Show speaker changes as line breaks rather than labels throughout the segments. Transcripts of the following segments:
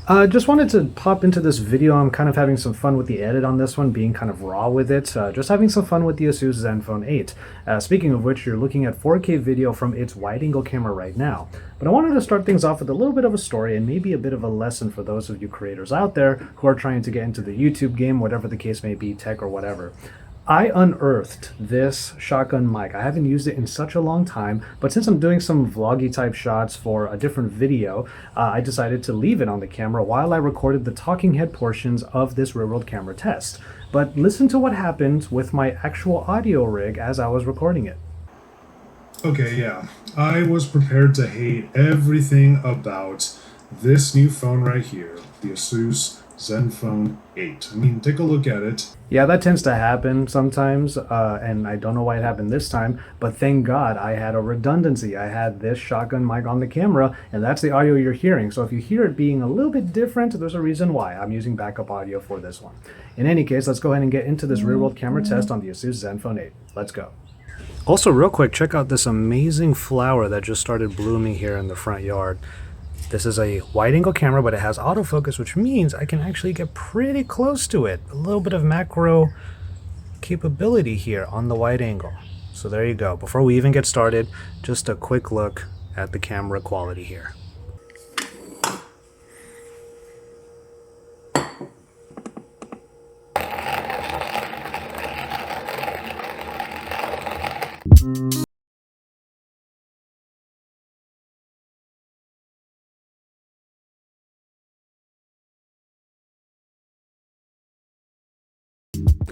Just wanted to pop into this video. I'm kind of having some fun with the edit on this one, being kind of raw with it. Just having some fun with the ASUS Zenfone 8. Speaking of which, you're looking at 4K video from its wide-angle camera right now. But I wanted to start things off with a little bit of a story and maybe a bit of a lesson for those of you creators out there who are trying to get into the YouTube game, whatever the case may be, tech or whatever. I unearthed this shotgun mic. I haven't used it in such a long time, but since I'm doing some vloggy type shots for a different video, I decided to leave it on the camera while I recorded the talking head portions of this real-world camera test. But listen to what happened with my actual audio rig as I was recording it.
Okay, yeah. I was prepared to hate everything about this new phone right here, the ASUS Zenfone 8. I mean, take a look at it.
Yeah, that tends to happen sometimes, and I don't know why it happened this time, but thank God I had a redundancy. I had this shotgun mic on the camera, and that's the audio you're hearing. So if you hear it being a little bit different, there's a reason why. I'm using backup audio for this one. In any case, let's go ahead and get into this real-world camera test on the ASUS Zenfone 8. Let's go. Also, real quick, check out this amazing flower that just started blooming here in the front yard. This is a wide-angle camera, but it has autofocus, which means I can actually get pretty close to it. A little bit of macro capability here on the wide angle. So there you go. Before we even get started, just a quick look at the camera quality here.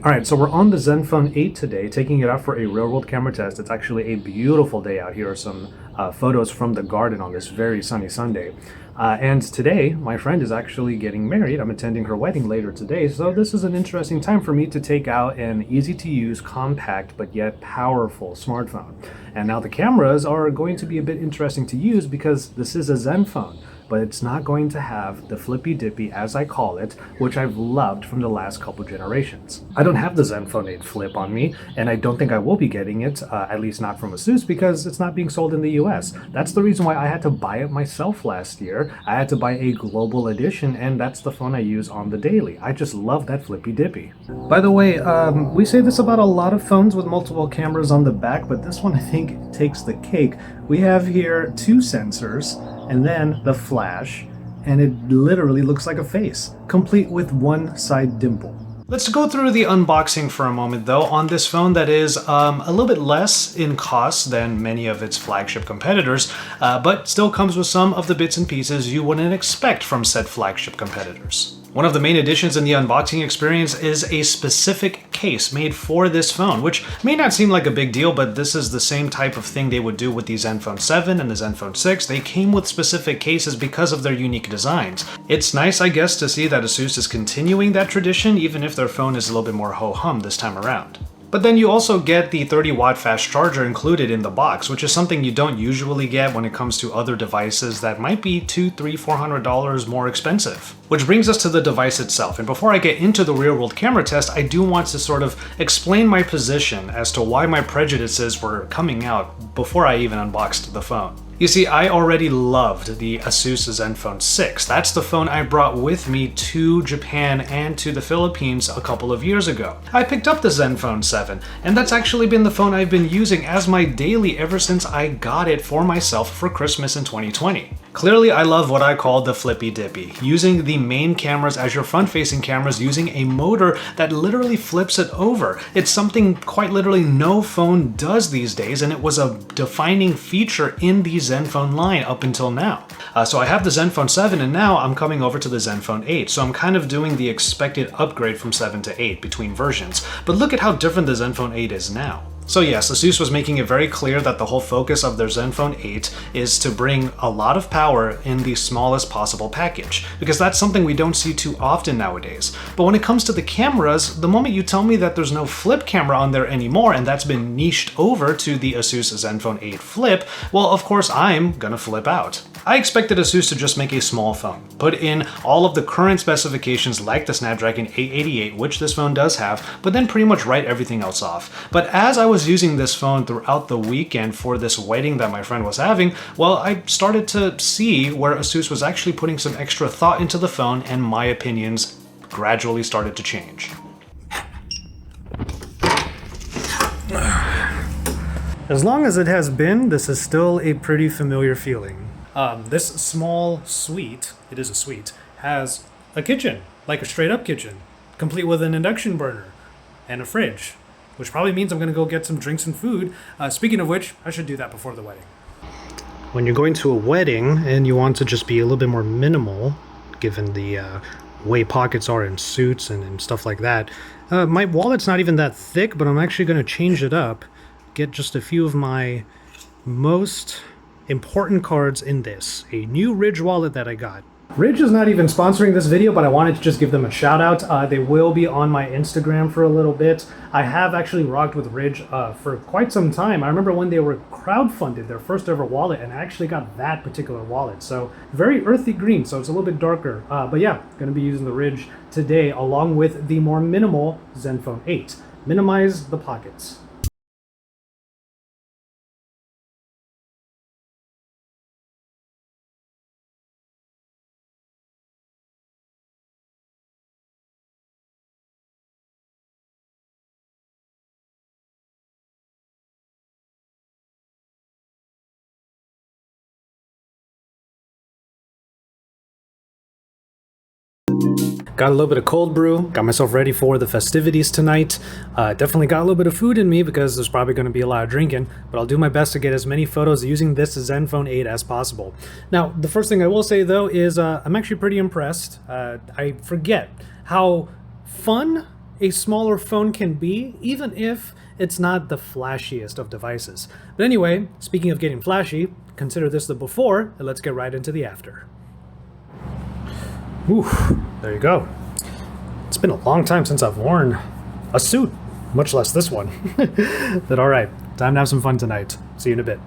Alright, so we're on the Zenfone 8 today, taking it out for a real-world camera test. It's actually a beautiful day out. Here are some photos from the garden on this very sunny Sunday. And today, my friend is actually getting married. I'm attending her wedding later today, so this is an interesting time for me to take out an easy-to-use, compact, but yet powerful smartphone. And now the cameras are going to be a bit interesting to use because this is a Zenfone, but it's not going to have the flippy dippy, as I call it, which I've loved from the last couple generations. I don't have the Zenfone 8 Flip on me, and I don't think I will be getting it, at least not from ASUS, because it's not being sold in the US. That's the reason why I had to buy it myself last year. I had to buy a global edition, and that's the phone I use on the daily. I just love that flippy dippy. By the way, we say this about a lot of phones with multiple cameras on the back, but this one I think takes the cake. We have here two sensors, and then the flash, and it literally looks like a face, complete with one side dimple. Let's go through the unboxing for a moment though on this phone that is a little bit less in cost than many of its flagship competitors, but still comes with some of the bits and pieces you wouldn't expect from said flagship competitors. One of the main additions in the unboxing experience is a specific case made for this phone, which may not seem like a big deal, but this is the same type of thing they would do with the Zenfone 7 and the Zenfone 6. They came with specific cases because of their unique designs. It's nice, I guess, to see that ASUS is continuing that tradition, even if their phone is a little bit more ho-hum this time around. But then you also get the 30-watt fast charger included in the box, which is something you don't usually get when it comes to other devices that might be $200, $300, $400 more expensive. Which brings us to the device itself, and before I get into the real-world camera test, I do want to sort of explain my position as to why my prejudices were coming out before I even unboxed the phone. You see, I already loved the ASUS Zenfone 6. That's the phone I brought with me to Japan and to the Philippines a couple of years ago. I picked up the Zenfone 7, and that's actually been the phone I've been using as my daily ever since I got it for myself for Christmas in 2020. Clearly, I love what I call the flippy dippy, using the main cameras as your front-facing cameras using a motor that literally flips it over. It's something quite literally no phone does these days, and it was a defining feature in the Zenfone line up until now. So I have the Zenfone 7, and now I'm coming over to the Zenfone 8, so I'm kind of doing the expected upgrade from 7 to 8 between versions. But look at how different the Zenfone 8 is now. So yes, ASUS was making it very clear that the whole focus of their Zenfone 8 is to bring a lot of power in the smallest possible package, because that's something we don't see too often nowadays. But when it comes to the cameras, the moment you tell me that there's no flip camera on there anymore and that's been niched over to the ASUS Zenfone 8 Flip, well, of course I'm gonna flip out. I expected ASUS to just make a small phone, put in all of the current specifications like the Snapdragon 888, which this phone does have, but then pretty much write everything else off. But as I was using this phone throughout the weekend for this wedding that my friend was having, well, I started to see where ASUS was actually putting some extra thought into the phone, and my opinions gradually started to change. As long as it has been, this is still a pretty familiar feeling. This small suite, it is a suite, has a kitchen, like a straight up kitchen, complete with an induction burner and a fridge, which probably means I'm gonna go get some drinks and food. Speaking of which, I should do that before the wedding. When you're going to a wedding and you want to just be a little bit more minimal, given the way pockets are in suits and stuff like that, my wallet's not even that thick, but I'm actually gonna change it up. Get just a few of my most important cards in this. A new Ridge wallet that I got. Ridge is not even sponsoring this video, but I wanted to just give them a shout out. They will be on my Instagram for a little bit. I have actually rocked with Ridge for quite some time. I remember when they were crowdfunded their first ever wallet, and I actually got that particular wallet. So very earthy green, so it's a little bit darker. But yeah, gonna be using the Ridge today along with the more minimal Zenfone 8. Minimize the pockets. Got a little bit of cold brew, got myself ready for the festivities tonight. Definitely got a little bit of food in me because there's probably going to be a lot of drinking, but I'll do my best to get as many photos using this Zenfone 8 as possible. Now, the first thing I will say though is I'm actually pretty impressed. I forget how fun a smaller phone can be, even if it's not the flashiest of devices. But anyway, speaking of getting flashy, consider this the before, and let's get right into the after. Oof, there you go. It's been a long time since I've worn a suit, much less this one. But alright, time to have some fun tonight. See you in a bit.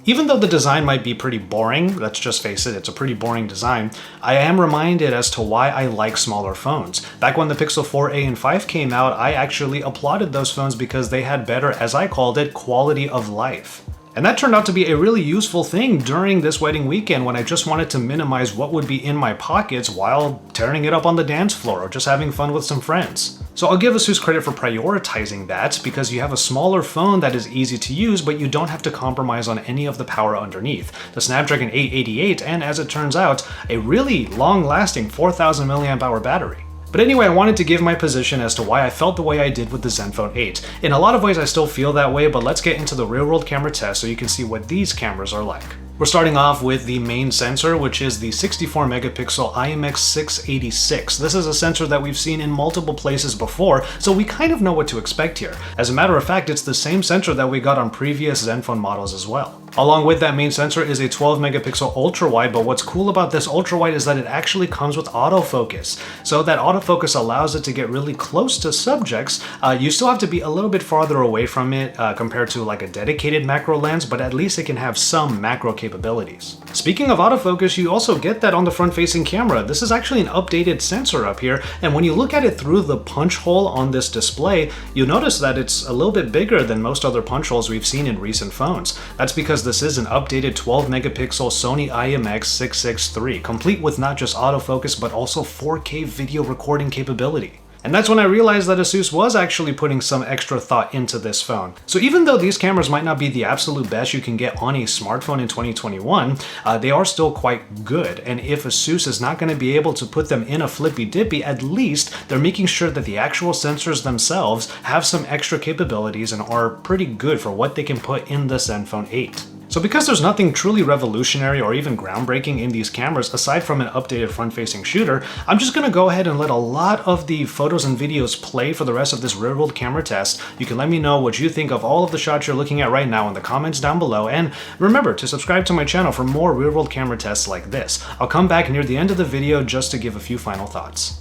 Even though the design might be pretty boring, let's just face it, it's a pretty boring design, I am reminded as to why I like smaller phones. Back when the Pixel 4a and 5 came out, I actually applauded those phones because they had better, as I called it, quality of life. And that turned out to be a really useful thing during this wedding weekend when I just wanted to minimize what would be in my pockets while tearing it up on the dance floor or just having fun with some friends. So I'll give ASUS credit for prioritizing that because you have a smaller phone that is easy to use, but you don't have to compromise on any of the power underneath. The Snapdragon 888 and, as it turns out, a really long-lasting 4000 mAh battery. But anyway, I wanted to give my position as to why I felt the way I did with the Zenfone 8. In a lot of ways I still feel that way, but let's get into the real-world camera test so you can see what these cameras are like. We're starting off with the main sensor, which is the 64 megapixel IMX686. This is a sensor that we've seen in multiple places before, so we kind of know what to expect here. As a matter of fact, it's the same sensor that we got on previous Zenfone models as well. Along with that main sensor is a 12 megapixel ultra-wide, but what's cool about this ultra-wide is that it actually comes with autofocus. So that autofocus allows it to get really close to subjects. You still have to be a little bit farther away from it compared to like a dedicated macro lens, but at least it can have some macro capabilities. Speaking of autofocus, you also get that on the front-facing camera. This is actually an updated sensor up here, and when you look at it through the punch hole on this display, you'll notice that it's a little bit bigger than most other punch holes we've seen in recent phones. That's because this is an updated 12 megapixel Sony IMX663, complete with not just autofocus but also 4K video recording capability. And that's when I realized that ASUS was actually putting some extra thought into this phone. So even though these cameras might not be the absolute best you can get on a smartphone in 2021, they are still quite good. And if ASUS is not going to be able to put them in a flippy dippy, at least they're making sure that the actual sensors themselves have some extra capabilities and are pretty good for what they can put in the Zenfone 8. So because there's nothing truly revolutionary or even groundbreaking in these cameras aside from an updated front-facing shooter, I'm just going to go ahead and let a lot of the photos and videos play for the rest of this real-world camera test. You can let me know what you think of all of the shots you're looking at right now in the comments down below, and remember to subscribe to my channel for more real-world camera tests like this. I'll come back near the end of the video just to give a few final thoughts.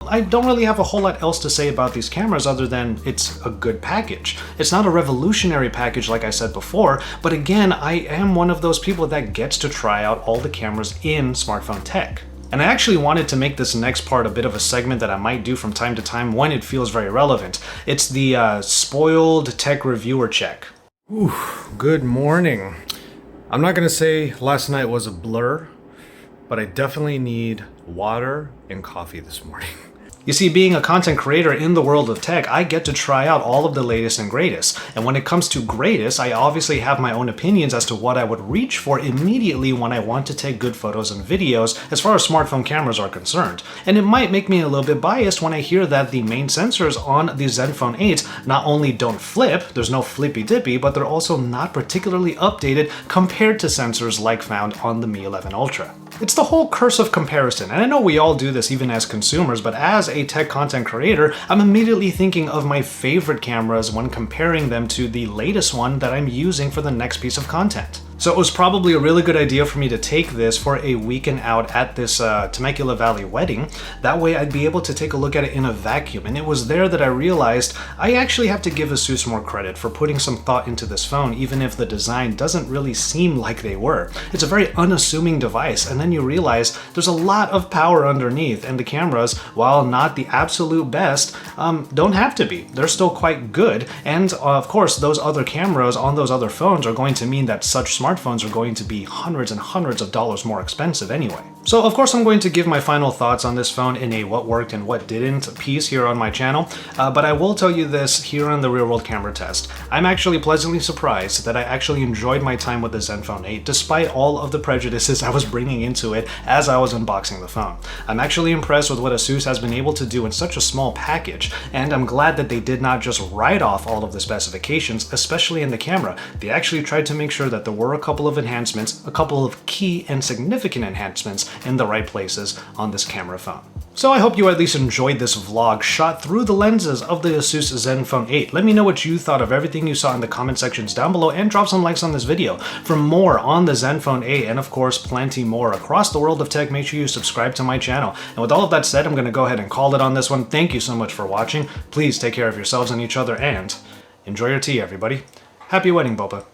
I don't really have a whole lot else to say about these cameras other than it's a good package. It's not a revolutionary package like I said before, but again, I am one of those people that gets to try out all the cameras in smartphone tech. And I actually wanted to make this next part a bit of a segment that I might do from time to time when it feels very relevant. It's the spoiled tech reviewer check. Ooh, good morning. I'm not gonna say last night was a blur, but I definitely need water and coffee this morning. You see, being a content creator in the world of tech, I get to try out all of the latest and greatest. And when it comes to greatest, I obviously have my own opinions as to what I would reach for immediately when I want to take good photos and videos as far as smartphone cameras are concerned. And it might make me a little bit biased when I hear that the main sensors on the Zenfone 8 not only don't flip, there's no flippy dippy, but they're also not particularly updated compared to sensors like found on the Mi 11 Ultra. It's the whole curse of comparison, and I know we all do this even as consumers, but as a tech content creator, I'm immediately thinking of my favorite cameras when comparing them to the latest one that I'm using for the next piece of content. So it was probably a really good idea for me to take this for a weekend out at this Temecula Valley wedding. That way I'd be able to take a look at it in a vacuum. And it was there that I realized I actually have to give ASUS more credit for putting some thought into this phone, even if the design doesn't really seem like they were. It's a very unassuming device, and then you realize there's a lot of power underneath, and the cameras, while not the absolute best, don't have to be. They're still quite good, and of course those other cameras on those other phones are going to mean that such smartphones are going to be hundreds and hundreds of dollars more expensive anyway. So of course I'm going to give my final thoughts on this phone in a what worked and what didn't piece here on my channel, but I will tell you this here on the real world camera test. I'm actually pleasantly surprised that I actually enjoyed my time with the Zenfone 8 despite all of the prejudices I was bringing into it as I was unboxing the phone. I'm actually impressed with what ASUS has been able to do in such a small package, and I'm glad that they did not just write off all of the specifications, especially in the camera. They actually tried to make sure that there were a couple of enhancements, a couple of key and significant enhancements in the right places on this camera phone. So I hope you at least enjoyed this vlog shot through the lenses of the ASUS Zenfone 8. Let me know what you thought of everything you saw in the comment sections down below, and drop some likes on this video. For more on the Zenfone 8 and of course plenty more across the world of tech, make sure you subscribe to my channel. And with all of that said, I'm going to go ahead and call it on this one. Thank you so much for watching. Please take care of yourselves and each other, and enjoy your tea, everybody. Happy wedding, Boba.